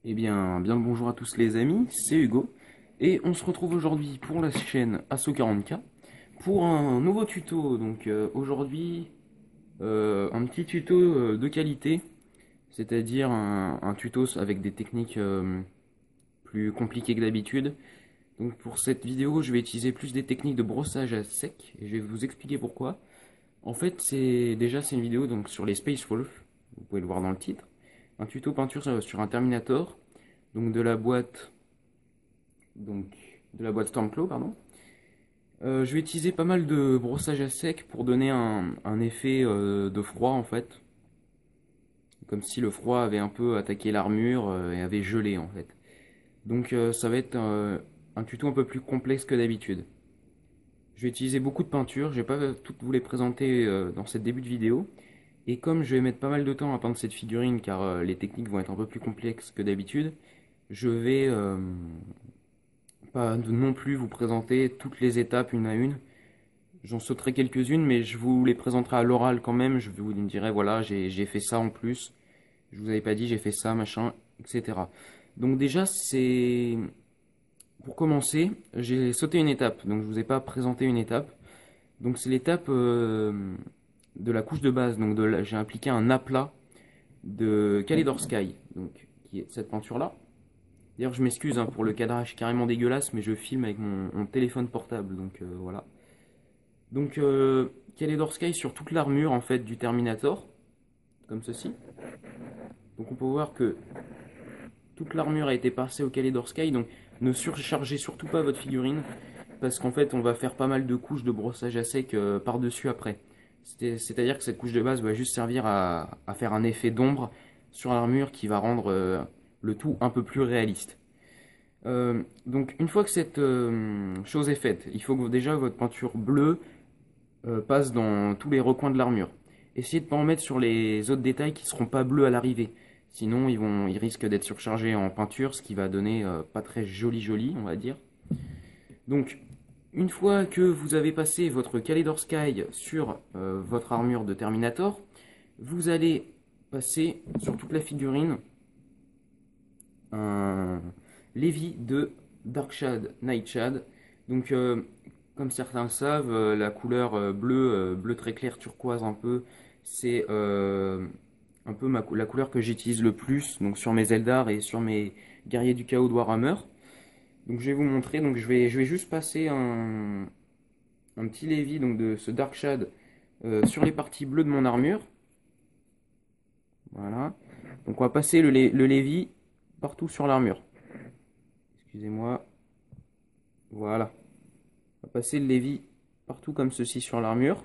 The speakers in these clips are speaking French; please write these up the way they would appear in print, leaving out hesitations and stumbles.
Bien le bonjour à tous les amis, c'est Hugo et on se retrouve aujourd'hui pour la chaîne Asso40K pour un nouveau tuto. Aujourd'hui un petit tuto de qualité, c'est-à-dire un tuto avec des techniques plus compliquées que d'habitude. Donc pour cette vidéo, je vais utiliser plus des techniques de brossage à sec et je vais vous expliquer pourquoi. En fait, c'est une vidéo donc sur les Space Wolf, vous pouvez le voir dans le titre, un tuto peinture sur un Terminator, donc de la boîte donc de la boîte Stormclaw, pardon. Je vais utiliser pas mal de brossage à sec pour donner un effet de froid en fait, comme si le froid avait un peu attaqué l'armure et avait gelé en fait. Ça va être un tuto un peu plus complexe que d'habitude. Je vais utiliser beaucoup de peintures, je vais pas toutes vous les présenter dans cette début de vidéo. Et comme je vais mettre pas mal de temps à peindre cette figurine car les techniques vont être un peu plus complexes que d'habitude, je vais pas non plus vous présenter toutes les étapes une à une. J'en sauterai quelques-unes, mais je vous les présenterai à l'oral quand même. Je vous dirai, voilà, j'ai fait ça en plus. Je vous avais pas dit, j'ai fait ça, machin, etc. Donc déjà, c'est... Pour commencer, j'ai sauté une étape. Donc je vous ai pas présenté une étape. Donc c'est l'étape de la couche de base. J'ai appliqué un aplat de Calidor Sky. Donc, qui est cette peinture-là. D'ailleurs, je m'excuse hein, pour le cadrage carrément dégueulasse, mais je filme avec mon téléphone portable. Voilà. Donc, Calidor Sky sur toute l'armure en fait du Terminator, comme ceci. Donc on peut voir que toute l'armure a été passée au Calidor Sky, donc ne surchargez surtout pas votre figurine, parce qu'en fait on va faire pas mal de couches de brossage à sec par-dessus après. C'est-à-dire que cette couche de base va juste servir à faire un effet d'ombre sur l'armure qui va rendre le tout un peu plus réaliste. Donc une fois que cette chose est faite, il faut que déjà votre peinture bleue passe dans tous les recoins de l'armure. Essayez de ne pas en mettre sur les autres détails qui ne seront pas bleus à l'arrivée. Sinon, ils risquent d'être surchargés en peinture, ce qui va donner pas très joli, on va dire. Donc, une fois que vous avez passé votre Calidor Sky sur votre armure de Terminator, vous allez passer sur toute la figurine un Levi de Darkshade Nightshade. Donc, comme certains le savent, la couleur bleu très clair turquoise un peu, c'est un peu la couleur que j'utilise le plus donc sur mes Eldar et sur mes guerriers du chaos de Warhammer. Donc je vais vous montrer, donc je vais juste passer un petit Levi donc de ce Darkshade sur les parties bleues de mon armure. Voilà. Donc on va passer le Levi partout sur l'armure. Excusez-moi. Voilà. On va passer le Levi partout comme ceci sur l'armure.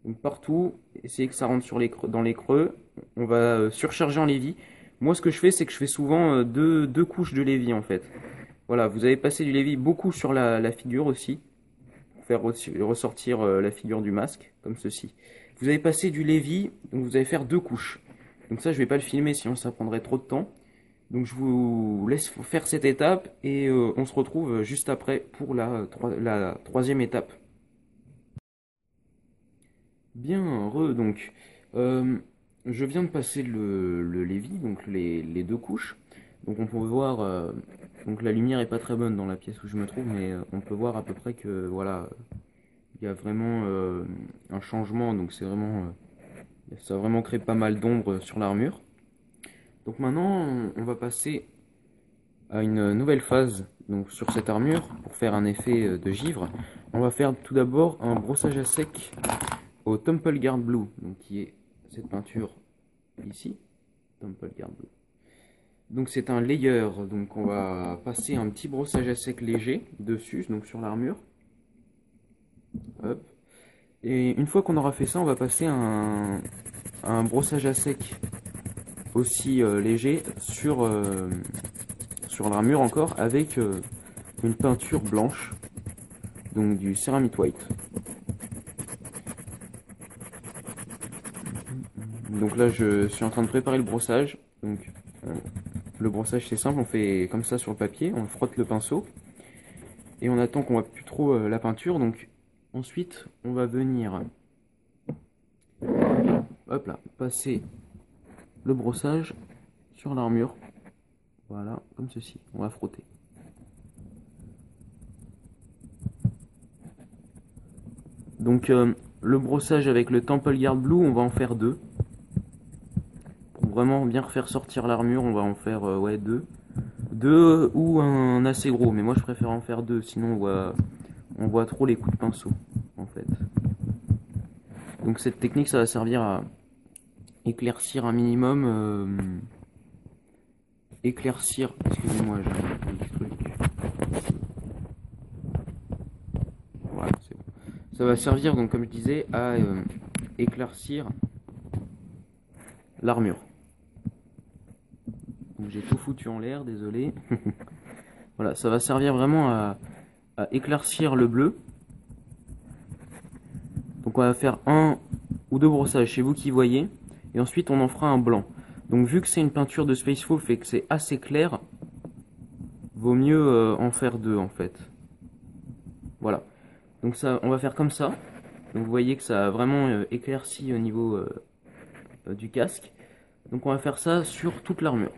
Donc partout, essayez que ça rentre dans les creux. On va surcharger en Lévi. Moi, ce que je fais, c'est que je fais souvent deux couches de Lévi en fait. Voilà, vous avez passé du Lévi beaucoup sur la figure aussi, pour faire ressortir la figure du masque, comme ceci. Vous avez passé du Lévi, donc vous allez faire deux couches. Donc ça, je vais pas le filmer, sinon ça prendrait trop de temps. Donc je vous laisse faire cette étape et on se retrouve juste après pour la troisième étape. Bien, donc, euh, je viens de passer le Lévi, donc les deux couches. Donc on peut voir, donc la lumière est pas très bonne dans la pièce où je me trouve, mais on peut voir à peu près que voilà, il y a vraiment un changement, donc ça a vraiment créé pas mal d'ombre sur l'armure. Donc maintenant, on va passer à une nouvelle phase donc sur cette armure pour faire un effet de givre. On va faire tout d'abord un brossage à sec au Temple Guard Blue, donc qui est cette peinture ici, Temple Guard Blue. Donc c'est un layer, donc on va passer un petit brossage à sec léger dessus, donc sur l'armure. Hop. Et une fois qu'on aura fait ça, on va passer un brossage à sec aussi léger sur l'armure encore avec une peinture blanche, donc du Ceramite White. Donc là, je suis en train de préparer le brossage. Donc, le brossage, c'est simple, on fait comme ça sur le papier, on frotte le pinceau et on attend qu'on voit plus trop la peinture. Donc, ensuite, on va venir, hop là, passer le brossage sur l'armure. Voilà, comme ceci. On va frotter. Donc le brossage avec le Temple Guard Blue, on va en faire 2. Pour vraiment bien refaire sortir l'armure, on va en faire ouais, 2. 2 ou un assez gros, mais moi je préfère en faire 2, sinon on voit trop les coups de pinceau en fait. Donc cette technique, ça va servir à éclaircir un minimum. Éclaircir, excusez-moi, j'ai un petit truc. Voilà, c'est bon. Ça va servir, donc comme je disais, à éclaircir l'armure. Donc j'ai tout foutu en l'air, désolé. Voilà, ça va servir vraiment à éclaircir le bleu. Donc on va faire 1 ou 2 brossages, c'est vous qui voyez. Et ensuite on en fera un blanc. Donc vu que c'est une peinture de Space Wolf et que c'est assez clair, vaut mieux en faire 2 en fait. Voilà. Donc ça, on va faire comme ça. Donc vous voyez que ça a vraiment éclairci au niveau du casque. Donc on va faire ça sur toute l'armure.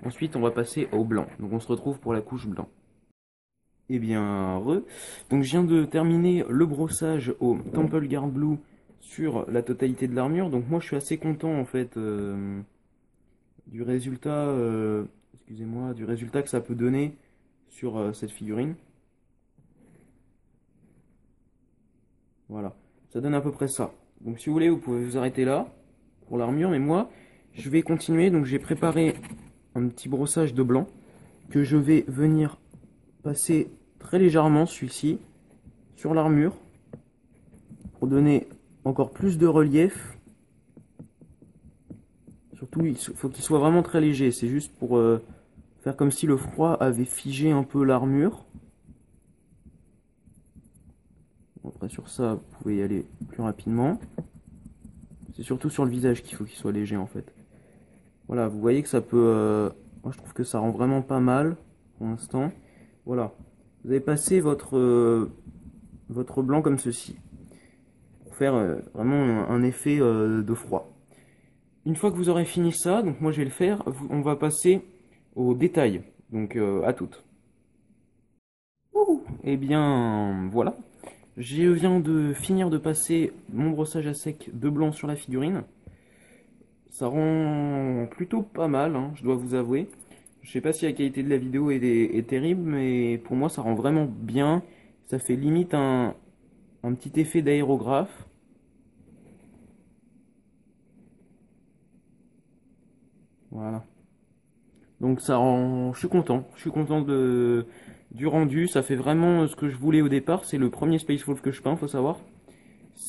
Ensuite on va passer au blanc. Donc on se retrouve pour la couche blanc. Eh bien, donc je viens de terminer le brossage au Temple Guard Blue sur la totalité de l'armure. Donc moi je suis assez content en fait du résultat, excusez-moi, du résultat que ça peut donner sur cette figurine. Voilà, ça donne à peu près ça. Donc si vous voulez, vous pouvez vous arrêter là pour l'armure, mais moi je vais continuer. Donc j'ai préparé un petit brossage de blanc que je vais venir passer très légèrement celui-ci sur l'armure pour donner encore plus de relief. Surtout, il faut qu'il soit vraiment très léger. C'est juste pour faire comme si le froid avait figé un peu l'armure. Après, sur ça, vous pouvez y aller plus rapidement. C'est surtout sur le visage qu'il faut qu'il soit léger en fait. Voilà, vous voyez que ça peut... moi, je trouve que ça rend vraiment pas mal pour l'instant. Voilà. Vous avez passé votre blanc comme ceci. Pour faire vraiment un effet de froid. Une fois que vous aurez fini ça, donc moi je vais le faire, on va passer aux détails. Donc à toutes. Et bien voilà. Je viens de finir de passer mon brossage à sec de blanc sur la figurine. Ça rend plutôt pas mal, hein, je dois vous avouer. Je sais pas si la qualité de la vidéo est terrible, mais pour moi ça rend vraiment bien. Ça fait limite un petit effet d'aérographe. Voilà. Donc ça rend... Je suis content du rendu. Ça fait vraiment ce que je voulais au départ. C'est le premier Space Wolf que je peins, faut savoir.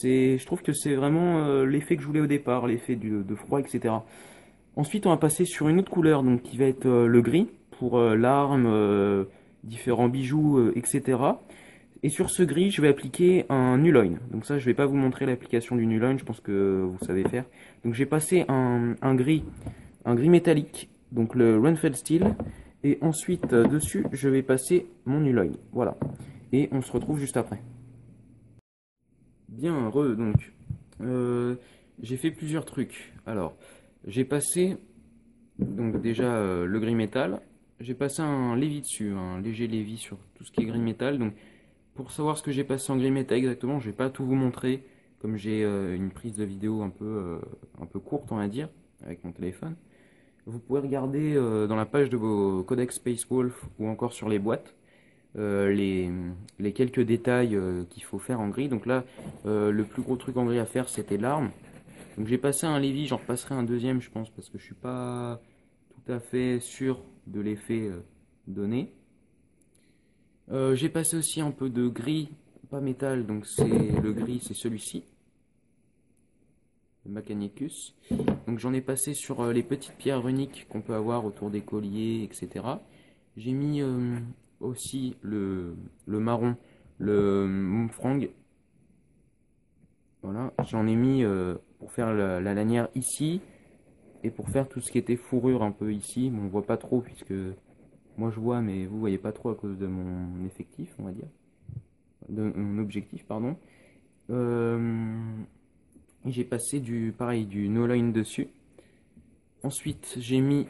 Je trouve que c'est vraiment l'effet que je voulais au départ, l'effet de froid, etc. Ensuite, on va passer sur une autre couleur, donc qui va être le gris, pour l'arme, différents bijoux, etc. Et sur ce gris, je vais appliquer un Nuloin. Donc ça, je vais pas vous montrer l'application du Nuloin, je pense que vous savez faire. Donc j'ai passé un gris métallique, donc le Renfeld Steel. Et ensuite, dessus, je vais passer mon Nuloin. Voilà. Et on se retrouve juste après. Bien, donc, j'ai fait plusieurs trucs. Alors, j'ai passé, donc déjà, le gris métal. J'ai passé un lévis dessus, un léger lévis sur tout ce qui est gris métal. Donc, pour savoir ce que j'ai passé en gris métal exactement, je vais pas tout vous montrer, comme j'ai une prise de vidéo un peu courte, on va dire, avec mon téléphone. Vous pouvez regarder dans la page de vos codex Space Wolf ou encore sur les boîtes. Les quelques détails qu'il faut faire en gris. Donc là, le plus gros truc en gris à faire, c'était l'arme. Donc j'ai passé un lévis, j'en repasserai un deuxième, je pense, parce que je suis pas tout à fait sûr de l'effet donné. J'ai passé aussi un peu de gris, pas métal, donc c'est le gris, c'est celui-ci, le Mechanicus. Donc j'en ai passé sur les petites pierres runiques qu'on peut avoir autour des colliers, etc. J'ai mis aussi le marron, le Mumfrang. Voilà, j'en ai mis pour faire la lanière ici et pour faire tout ce qui était fourrure un peu ici. Bon, on voit pas trop puisque moi je vois, mais vous voyez pas trop à cause de mon effectif, on va dire, de mon objectif, pardon. J'ai passé pareil, du no line dessus. Ensuite, j'ai mis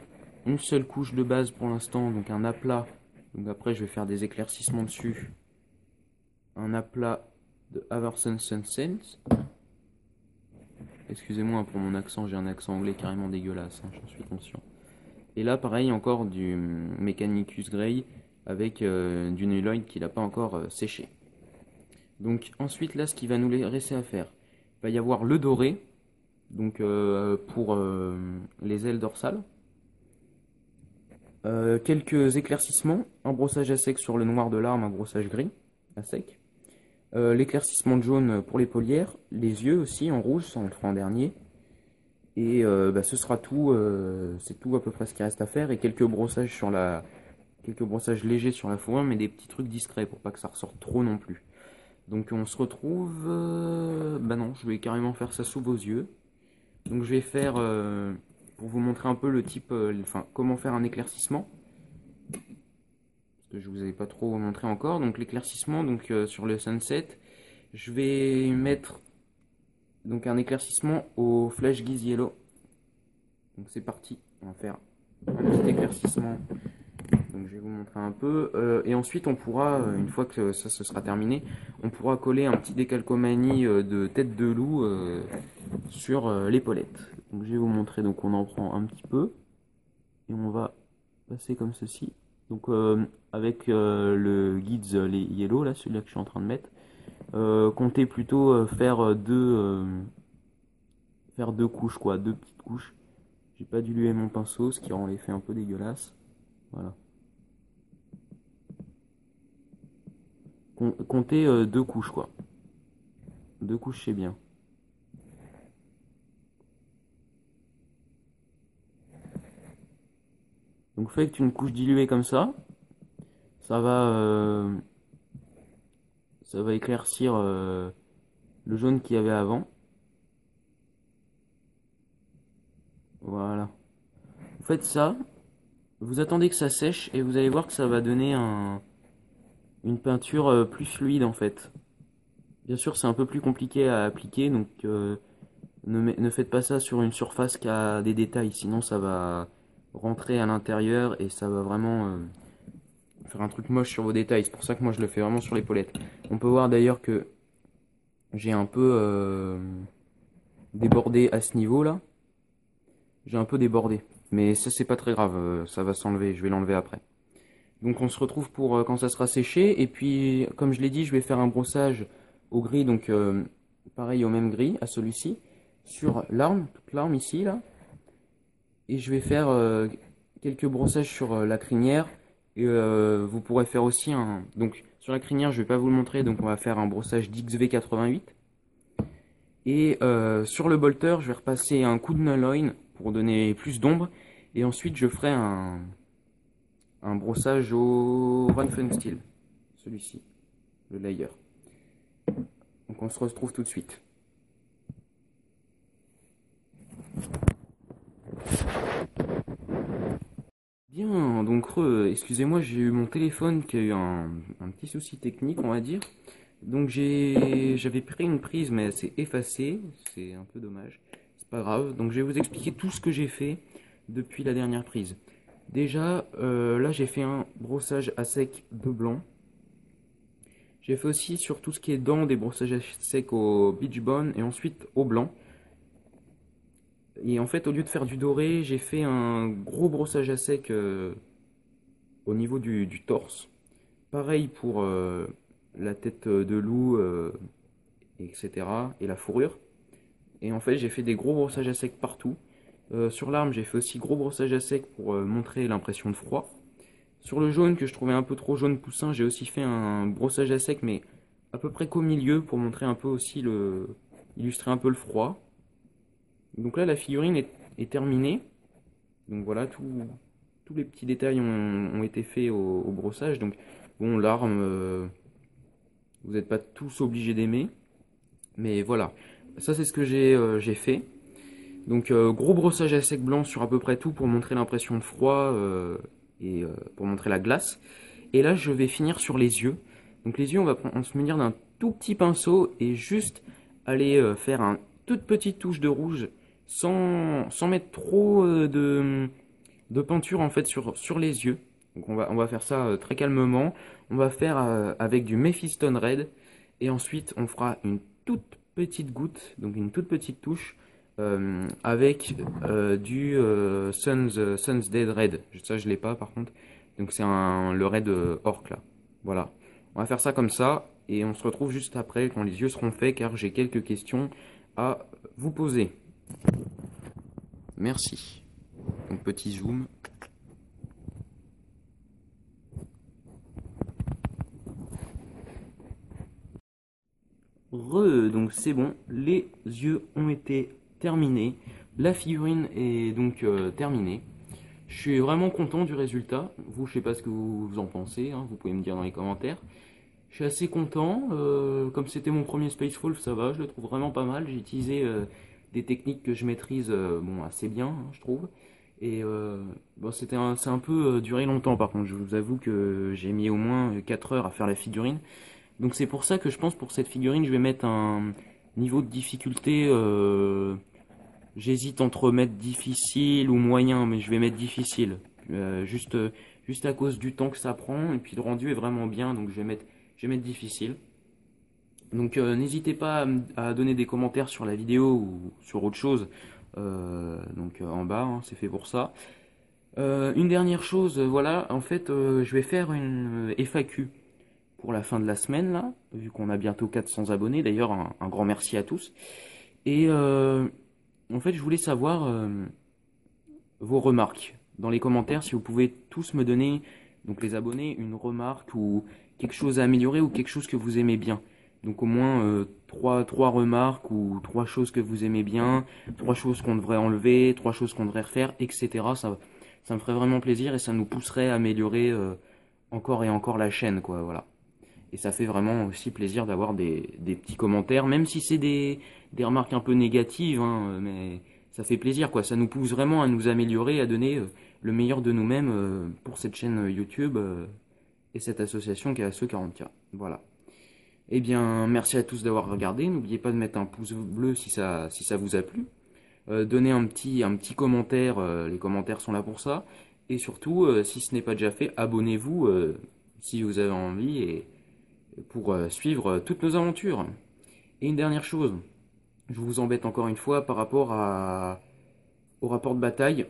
une seule couche de base pour l'instant, donc un aplat. Donc après je vais faire des éclaircissements dessus. Un aplat de Haverson Sunset. Excusez-moi pour mon accent, j'ai un accent anglais carrément dégueulasse, hein, j'en suis conscient. Et là pareil encore du Mechanicus Grey avec du Nulloid qui n'a pas encore séché. Donc ensuite là ce qui va nous rester à faire, il va y avoir le doré, donc pour les ailes dorsales. Quelques éclaircissements, un brossage à sec sur le noir de l'arme, un brossage gris à sec. L'éclaircissement de jaune pour les paulières, les yeux aussi en rouge, ça on le fera en dernier. Et ce sera tout, c'est tout à peu près ce qui reste à faire. Et quelques brossages légers sur la fourrure, mais des petits trucs discrets pour pas que ça ressorte trop non plus. Donc on se retrouve, bah non, je vais carrément faire ça sous vos yeux. Donc je vais faire, pour vous montrer un peu le type, comment faire un éclaircissement. Que je vous avais pas trop montré encore. Donc l'éclaircissement, donc sur le Sunset, je vais mettre donc un éclaircissement au Flash Gaze Yellow. Donc c'est parti, on va faire un petit éclaircissement. Donc je vais vous montrer un peu. Et ensuite on pourra, une fois que ça se sera terminé, on pourra coller un petit décalcomanie de tête de loup sur l'épaulette. Donc je vais vous montrer, donc on en prend un petit peu. Et on va passer comme ceci. Donc avec le Guides les Yellow, là, celui-là que je suis en train de mettre, comptez plutôt faire deux couches, quoi, deux petites couches. J'ai pas dilué mon pinceau, ce qui rend l'effet un peu dégueulasse. Voilà. Comptez deux couches, quoi. Deux couches, c'est bien. Donc faites une couche diluée comme ça. Ça va éclaircir le jaune qu'il y avait avant. Voilà. Vous faites ça, vous attendez que ça sèche et vous allez voir que ça va donner une peinture plus fluide en fait. Bien sûr c'est un peu plus compliqué à appliquer, donc ne faites pas ça sur une surface qui a des détails, sinon ça va rentrer à l'intérieur et ça va vraiment faire un truc moche sur vos détails. C'est pour ça que moi je le fais vraiment sur l'épaulette. On peut voir d'ailleurs que j'ai un peu débordé à ce niveau là. J'ai un peu débordé. Mais ça c'est pas très grave, ça va s'enlever, je vais l'enlever après. Donc on se retrouve pour quand ça sera séché. Et puis comme je l'ai dit, je vais faire un brossage au gris, donc pareil au même gris, à celui-ci, sur l'arme, toute l'arme ici là. Et je vais faire quelques brossages sur la crinière. Et vous pourrez faire aussi un... Donc sur la crinière je vais pas vous le montrer, donc on va faire un brossage d'XV88. Et sur le bolter je vais repasser un coup de Nulloin pour donner plus d'ombre. Et ensuite je ferai un brossage au Run Steel, celui-ci, le layer. Donc on se retrouve tout de suite. Bien, donc excusez-moi, j'ai eu mon téléphone qui a eu un petit souci technique, on va dire. Donc j'avais pris une prise mais elle s'est effacée, c'est un peu dommage, c'est pas grave. Donc je vais vous expliquer tout ce que j'ai fait depuis la dernière prise. Déjà, là j'ai fait un brossage à sec de blanc. J'ai fait aussi sur tout ce qui est dents des brossages à sec au Beach Bone et ensuite au blanc. Et en fait, au lieu de faire du doré, j'ai fait un gros brossage à sec au niveau du torse. Pareil pour la tête de loup, etc. et la fourrure. Et en fait, j'ai fait des gros brossages à sec partout. Sur l'arme, j'ai fait aussi gros brossage à sec pour montrer l'impression de froid. Sur le jaune, que je trouvais un peu trop jaune poussin, j'ai aussi fait un brossage à sec, mais à peu près qu'au milieu, pour montrer un peu aussi illustrer un peu le froid. Donc là, la figurine est terminée. Donc voilà, tous les petits détails ont été faits au brossage. Donc bon, l'arme, vous n'êtes pas tous obligés d'aimer. Mais voilà, ça c'est ce que j'ai fait. Donc gros brossage à sec blanc sur à peu près tout pour montrer l'impression de froid et pour montrer la glace. Et là je vais finir sur les yeux. Donc les yeux on va se munir d'un tout petit pinceau et juste aller faire une toute petite touche de rouge sans mettre trop de peinture en fait sur les yeux. Donc on va faire ça très calmement. On va faire avec du Mephiston Red. Et ensuite on fera une toute petite goutte, donc une toute petite touche, avec du Sun's Dead Red. Ça je l'ai pas par contre. Donc c'est le Red Orc là. Voilà. On va faire ça comme ça. Et on se retrouve juste après quand les yeux seront faits car j'ai quelques questions à vous poser. Merci. Donc petit zoom. Donc c'est bon, les yeux ont été terminés, la figurine est donc terminée. Je suis vraiment content du résultat. Vous, je sais pas ce que vous en pensez, hein, vous pouvez me dire dans les commentaires. Je suis assez content, comme c'était mon premier Spacefall, ça va, je le trouve vraiment pas mal. J'ai utilisé des techniques que je maîtrise bon, assez bien, hein, je trouve. Et bon, c'est un peu duré longtemps par contre, je vous avoue que j'ai mis au moins 4 heures à faire la figurine. Donc c'est pour ça que je pense pour cette figurine, je vais mettre un niveau de difficulté. J'hésite entre mettre difficile ou moyen, mais je vais mettre difficile. Juste à cause du temps que ça prend, et puis le rendu est vraiment bien, donc je vais mettre difficile. Donc n'hésitez pas à donner des commentaires sur la vidéo ou sur autre chose. En bas, hein, c'est fait pour ça. Une dernière chose, voilà, en fait, je vais faire une FAQ pour la fin de la semaine, là, vu qu'on a bientôt 400 abonnés. D'ailleurs, un grand merci à tous. Et en fait, je voulais savoir vos remarques dans les commentaires, si vous pouvez tous me donner, donc les abonnés, une remarque ou quelque chose à améliorer ou quelque chose que vous aimez bien. Donc au moins trois remarques ou trois choses que vous aimez bien, trois choses qu'on devrait enlever, trois choses qu'on devrait refaire, etc. Ça me ferait vraiment plaisir et ça nous pousserait à améliorer encore et encore la chaîne, quoi, voilà. Et ça fait vraiment aussi plaisir d'avoir des petits commentaires, même si c'est des remarques un peu négatives, hein, mais ça fait plaisir, quoi. Ça nous pousse vraiment à nous améliorer, à donner le meilleur de nous-mêmes pour cette chaîne YouTube et cette association qui est ASSO 40K. Voilà. Eh bien, merci à tous d'avoir regardé. N'oubliez pas de mettre un pouce bleu si ça vous a plu. Donnez un petit commentaire, les commentaires sont là pour ça. Et surtout, si ce n'est pas déjà fait, abonnez-vous si vous avez envie et pour suivre toutes nos aventures. Et une dernière chose, je vous embête encore une fois par rapport au rapport de bataille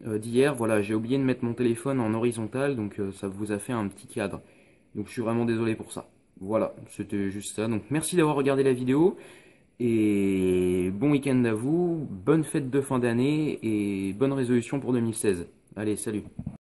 d'hier. Voilà, j'ai oublié de mettre mon téléphone en horizontal, donc ça vous a fait un petit cadre. Donc je suis vraiment désolé pour ça. Voilà, c'était juste ça. Donc merci d'avoir regardé la vidéo. Et bon week-end à vous, bonne fête de fin d'année et bonne résolution pour 2016. Allez, salut.